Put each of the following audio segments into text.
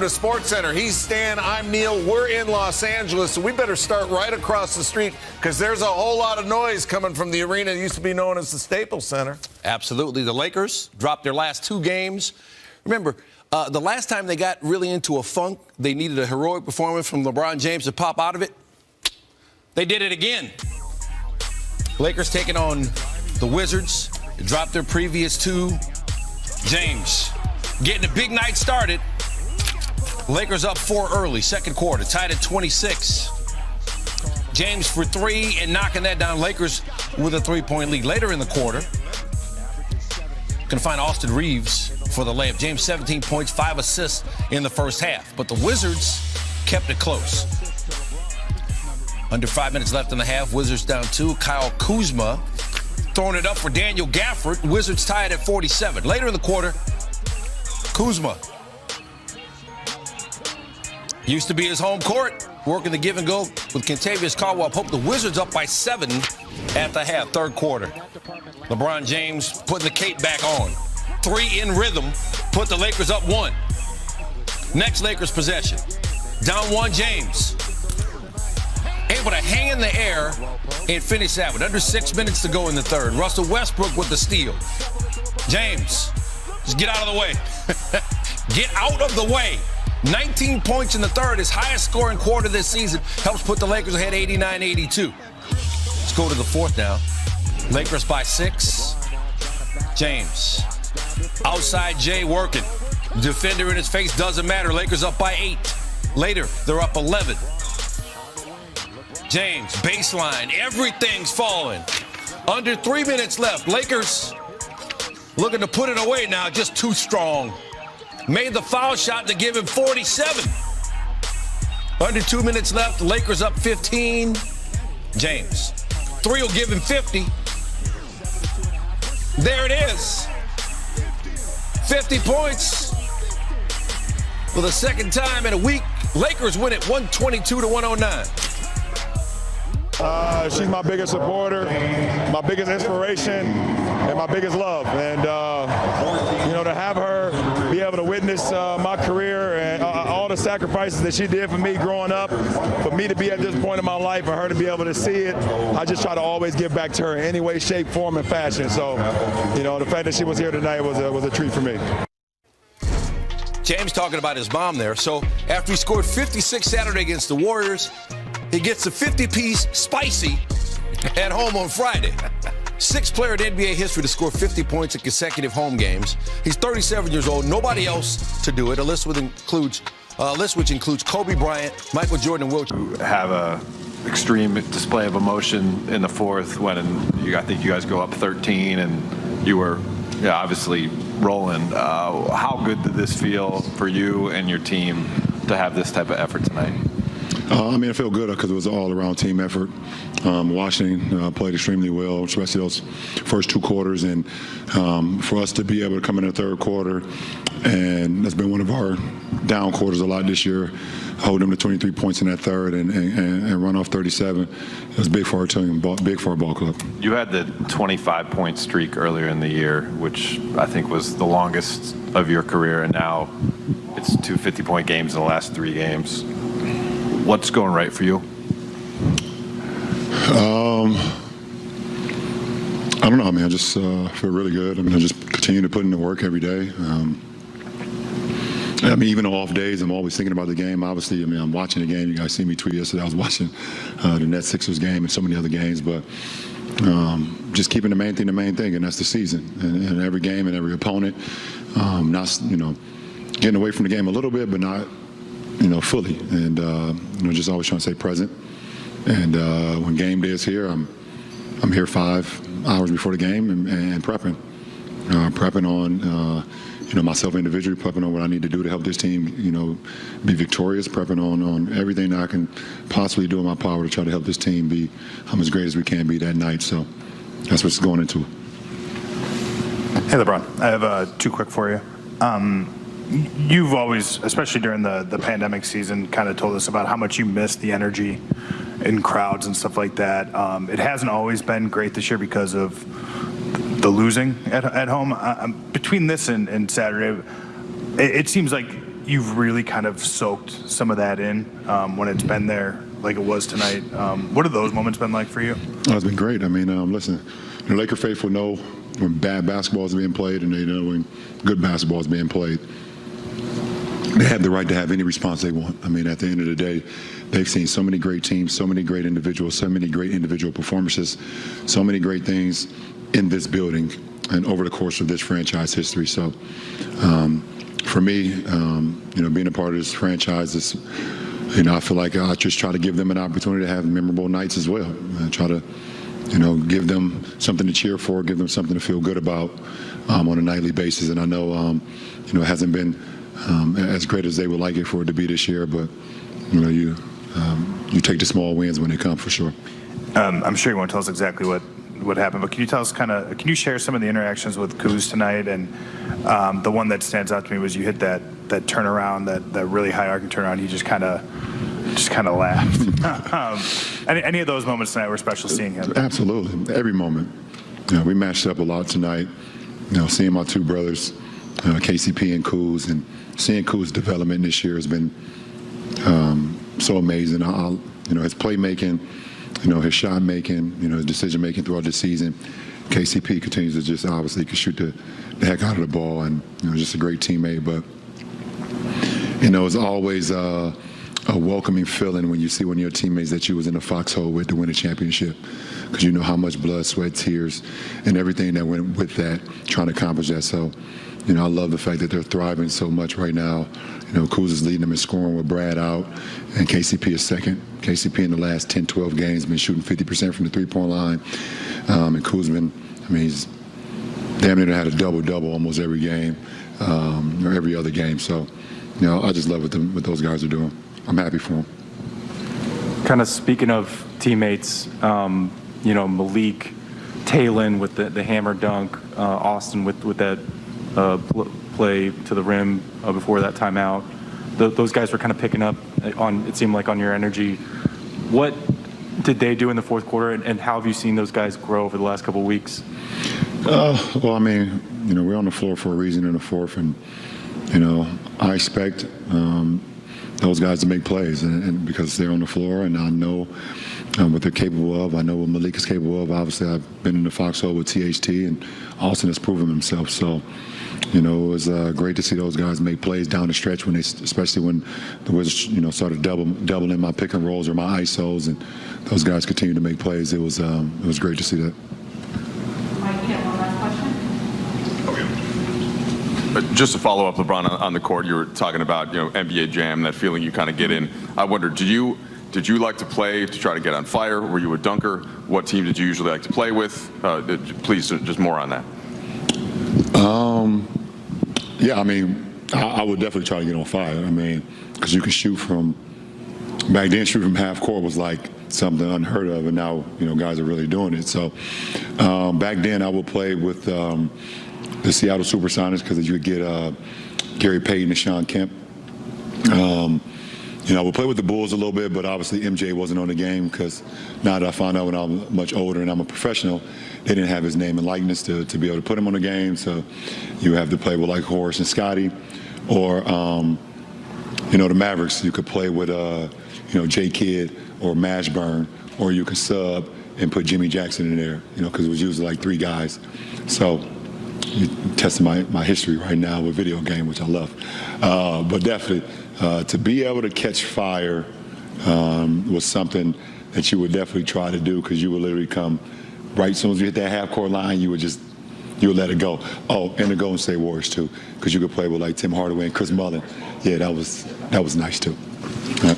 to SportsCenter. He's Stan, I'm Neil. We're in Los Angeles, so we better start right across the street because there's a whole lot of noise coming from the arena that used to be known as the Staples Center. Absolutely. The Lakers dropped their last 2 games. Remember, the last time they got really into a funk, they needed a heroic performance from LeBron James to pop out of it. They did it again. Lakers taking on the Wizards. They dropped their previous 2. James getting a big night started. Lakers up 4 early, second quarter, tied at 26. James for 3 and knocking that down. Lakers with a 3-point lead. Later in the quarter, going to find Austin Reeves for the layup. James 17 points, 5 assists in the first half. But the Wizards kept it close. Under 5 minutes left in the half. Wizards down 2. Kyle Kuzma throwing it up for Daniel Gafford. Wizards tied at 47. Later in the quarter, Kuzma used to be his home court, working the give and go with Kentavious Caldwell Pope. The Wizards up by 7 at the half, third quarter. LeBron James putting the cape back on. 3 in rhythm, put the Lakers up 1. Next Lakers possession. Down 1, James. Able to hang in the air and finish that with under 6 minutes to go in the third. Russell Westbrook with the steal. James, just get out of the way. Get out of the way. 19 points in the third, his highest scoring quarter this season. Helps put the Lakers ahead 89-82. Let's go to the fourth now. Lakers by 6. James. Outside Jay working. Defender in his face, doesn't matter. Lakers up by 8. Later, they're up 11. James, baseline, everything's falling. Under 3 minutes left. Lakers looking to put it away now, just too strong. Made the foul shot to give him 47. Under 2 minutes left, Lakers up 15. James, 3 will give him 50. There it is. 50 points for the second time in a week. Lakers win it 122-109. She's my biggest supporter, my biggest inspiration, and my biggest love. And, to have her be able to witness my career and all the sacrifices that she did for me growing up, for me to be at this point in my life, and her to be able to see it, I just try to always give back to her in any way, shape, form, and fashion. So, the fact that she was here tonight was a treat for me. James talking about his mom there. So after he scored 56 Saturday against the Warriors, he gets a 50-piece spicy at home on Friday. 6th player in NBA history to score 50 points in consecutive home games. He's 37 years old. Nobody else to do it. A list which includes Kobe Bryant, Michael Jordan, and Will. Have a extreme display of emotion in the fourth when I think you guys go up 13 and you were obviously rolling. How good did this feel for you and your team to have this type of effort tonight? I feel good because it was an all-around team effort. Washington played extremely well, especially those first 2 quarters. And for us to be able to come in the third quarter, and that's been one of our down quarters a lot this year, hold them to 23 points in that third and run off 37, it was big for our team, big for our ball club. You had the 25-point streak earlier in the year, which I think was the longest of your career, and now it's 2 50-point games in the last 3 games. What's going right for you? I don't know. I just feel really good. I just continue to put in the work every day. Even on off days, I'm always thinking about the game. Obviously, I'm watching the game. You guys see me tweet yesterday. I was watching the Nets Sixers game and so many other games. But just keeping the main thing, and that's the season. And every game and every opponent, not getting away from the game a little bit, but not fully. And just always trying to stay present. And when game day is here, I'm here 5 hours before the game and prepping on myself individually, prepping on what I need to do to help this team be victorious, prepping on everything that I can possibly do in my power to try to help this team be as great as we can be that night. So that's what's going into it. Hey, LeBron, I have 2 quick for you. You've always, especially during the pandemic season, kind of told us about how much you miss the energy in crowds and stuff like that. It hasn't always been great this year because of the losing at home. Between this and Saturday, it seems like you've really kind of soaked some of that in when it's been there like it was tonight. What have those moments been like for you? Oh, it's been great. I mean, listen, the Laker faithful know when bad basketball is being played and they know when good basketball is being played. They have the right to have any response they want. I mean, at the end of the day, they've seen so many great teams, so many great individuals, so many great individual performances, so many great things in this building and over the course of this franchise history. So for me, being a part of this franchise is, I feel like I just try to give them an opportunity to have memorable nights as well. I try to, give them something to cheer for, give them something to feel good about on a nightly basis. And I know, it hasn't been as great as they would like it for it to be this year, but you take the small wins when they come for sure. I'm sure you won't tell us exactly what happened, but can you tell us can you share some of the interactions with Kuz tonight? And the one that stands out to me was you hit that turnaround, that really high arcing turnaround. He just kind of laughed. Any of those moments tonight were special seeing him? Absolutely, every moment. We matched up a lot tonight. Seeing my two brothers, KCP and Kuz, and seeing Kuz's development this year has been so amazing. His playmaking, his shot making, his decision making throughout the season. KCP continues to just obviously can shoot the heck out of the ball, and just a great teammate. But it's always a welcoming feeling when you see one of your teammates that you was in the foxhole with to win a championship, because you know how much blood, sweat, tears, and everything that went with that, trying to accomplish that. So, I love the fact that they're thriving so much right now. Kuz is leading them in scoring with Brad out, and KCP is second. KCP in the last 10, 12 games been shooting 50% from the three-point line, and Kuz he's damn near had a double-double almost every game, or every other game. So, I just love what those guys are doing. I'm happy for them. Kind of speaking of teammates, Malik, Taylon with the hammer dunk, Austin with that play to the rim before that timeout. Those guys were kind of picking up on, it seemed like, on your energy. What did they do in the fourth quarter, and how have you seen those guys grow over the last couple of weeks? Well, we're on the floor for a reason in the fourth, and I expect those guys to make plays, and because they're on the floor, and I know what they're capable of. I know what Malik is capable of. Obviously, I've been in the foxhole with THT, and Austin has proven himself. So, it was great to see those guys make plays down the stretch especially when the Wizards, started doubling my pick and rolls or my ISOs, and those guys continued to make plays. It was great to see that. Mike, you have one last question? Just to follow up, LeBron, on the court, you were talking about NBA Jam, that feeling you kind of get in. I wonder, did you like to play to try to get on fire? Were you a dunker? What team did you usually like to play with? Please, just more on that. Yeah, I would definitely try to get on fire. Because you can shoot from back then. Shoot from half court was like something unheard of, and now guys are really doing it. So back then I would play with the Seattle Supersonics, because you would get Gary Payton and Sean Kemp. I would play with the Bulls a little bit, but obviously MJ wasn't on the game, because now that I found out when I'm much older and I'm a professional, they didn't have his name and likeness to be able to put him on the game. So you have to play with like Horace and Scotty, or the Mavericks. You could play with J Kidd or Mashburn, or you could sub and put Jimmy Jackson in there, because it was usually like three guys. So you're testing my history right now with video game, which I love. But definitely, to be able to catch fire was something that you would definitely try to do, because you would literally come right as soon as you hit that half-court line, you would let it go. Oh, and the Golden State Warriors too, because you could play with like Tim Hardaway and Chris Mullin. Yeah, that was nice too. Yeah.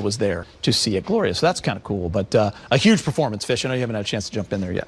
Was there to see it glorious. So that's kind of cool, but a huge performance, Fish. I know you haven't had a chance to jump in there yet.